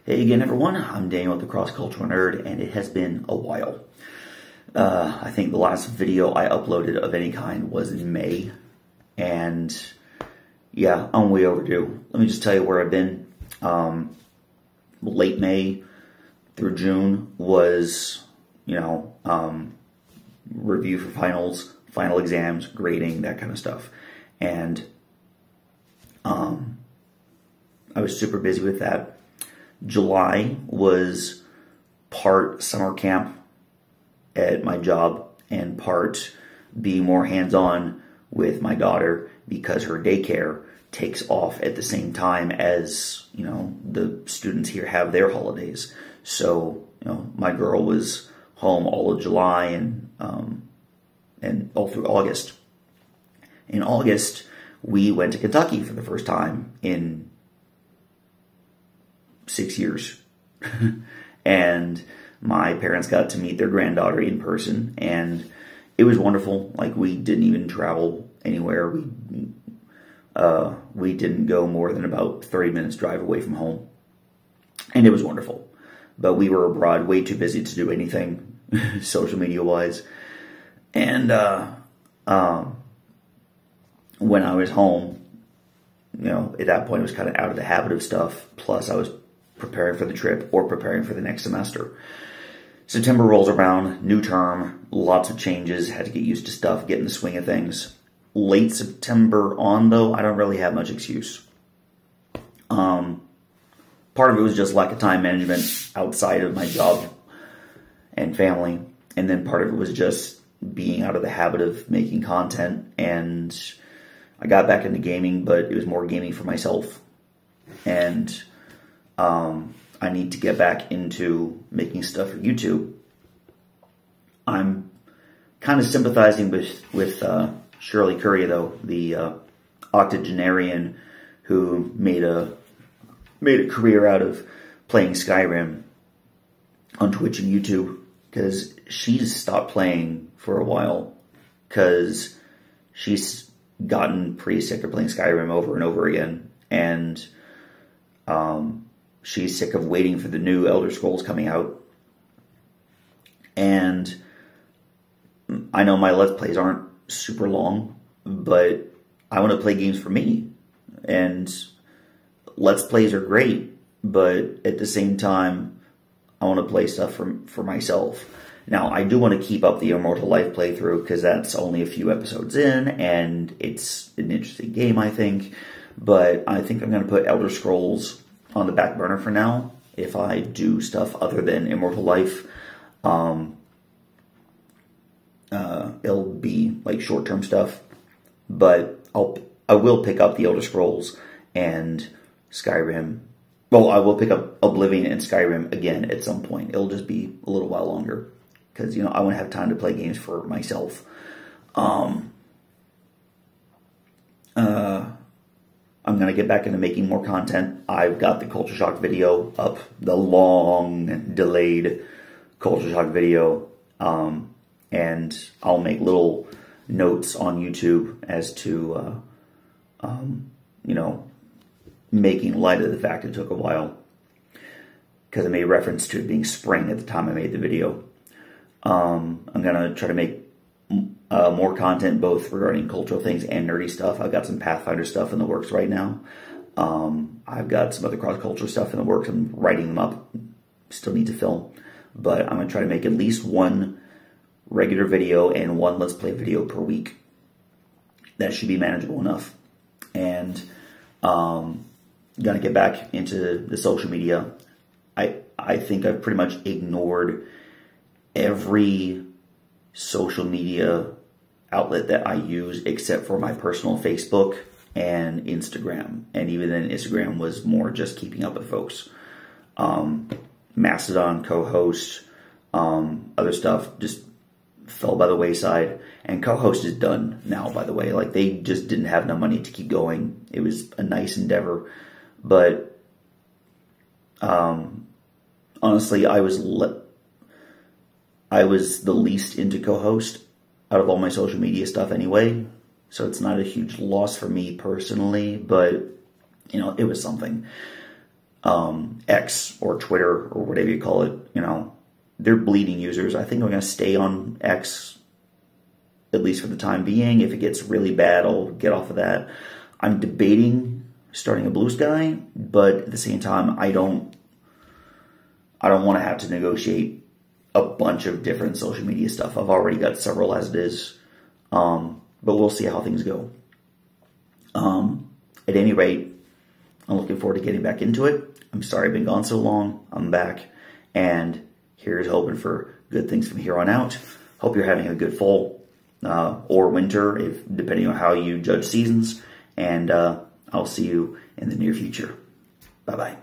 Hey again, everyone. I'm Daniel, the Cross Cultural Nerd, and it has been a while. I think the last video I uploaded of any kind was in May, and yeah, I'm way overdue. Let me just tell you where I've been. Late May through June was, review for finals, final exams, grading, that kind of stuff. And I was super busy with that. July was part summer camp at my job and part being more hands-on with my daughter because her daycare takes off at the same time as, the students here have their holidays. So, my girl was home all of July and all through August. In August, we went to Kentucky for the first time in 6 years. And my parents got to meet their granddaughter in person, and it was wonderful. Like, we didn't even travel anywhere. We didn't go more than about 30 minutes drive away from home, and it was wonderful. But we were abroad, way too busy to do anything social media wise. And when I was home, at that point I was kind of out of the habit of stuff. Plus I was preparing for the trip or preparing for the next semester. September rolls around, new term, lots of changes, had to get used to stuff, get in the swing of things. Late September on, though, I don't really have much excuse. Part of it was just lack of time management outside of my job and family. And then part of it was just being out of the habit of making content. And I got back into gaming, but it was more gaming for myself. And I need to get back into making stuff for YouTube. I'm kind of sympathizing with Shirley Curry, though, the octogenarian who made a career out of playing Skyrim on Twitch and YouTube, because she's stopped playing for a while because she's gotten pretty sick of playing Skyrim over and over again, and she's sick of waiting for the new Elder Scrolls coming out. And I know my Let's Plays aren't super long, but I want to play games for me. And Let's Plays are great, but at the same time, I want to play stuff for myself. Now, I do want to keep up the Immortal Life playthrough because that's only a few episodes in, and it's an interesting game, I think. But I think I'm going to put Elder Scrolls on the back burner for now. If I do stuff other than Immortal Life, it'll be like short-term stuff. But I will pick up the Elder Scrolls and Skyrim. Well, I will pick up Oblivion and Skyrim again at some point. It'll just be a little while longer because, I want to have time to play games for myself. I'm going to get back into making more content. I've got the Culture Shock video up, the long delayed Culture Shock video. And I'll make little notes on YouTube as to, making light of the fact it took a while, because I made reference to it being spring at the time I made the video. I'm going to try to make more content, both regarding cultural things and nerdy stuff. I've got some Pathfinder stuff in the works right now. I've got some other cross-cultural stuff in the works. I'm writing them up. Still need to film. But I'm going to try to make at least one regular video and one Let's Play video per week. That should be manageable enough. And going to get back into the social media. I think I've pretty much ignored every social media outlet that I use except for my personal Facebook and Instagram. And even then, Instagram was more just keeping up with folks. Mastodon, co-host, other stuff just fell by the wayside. And co-host is done now, by the way. Like, they just didn't have enough money to keep going. It was a nice endeavor. But honestly, I was the least into co-host out of all my social media stuff anyway, so it's not a huge loss for me personally, but, it was something. X or Twitter or whatever you call it, you know, they're bleeding users. I think I'm going to stay on X, at least for the time being. If it gets really bad, I'll get off of that. I'm debating starting a Blue Sky, but at the same time, I don't want to have to negotiate a bunch of different social media stuff. I've already got several as it is, but we'll see how things go. At any rate, I'm looking forward to getting back into it. I'm sorry I've been gone so long. I'm back, and here's hoping for good things from here on out. Hope you're having a good fall or winter, depending on how you judge seasons, and I'll see you in the near future. Bye-bye.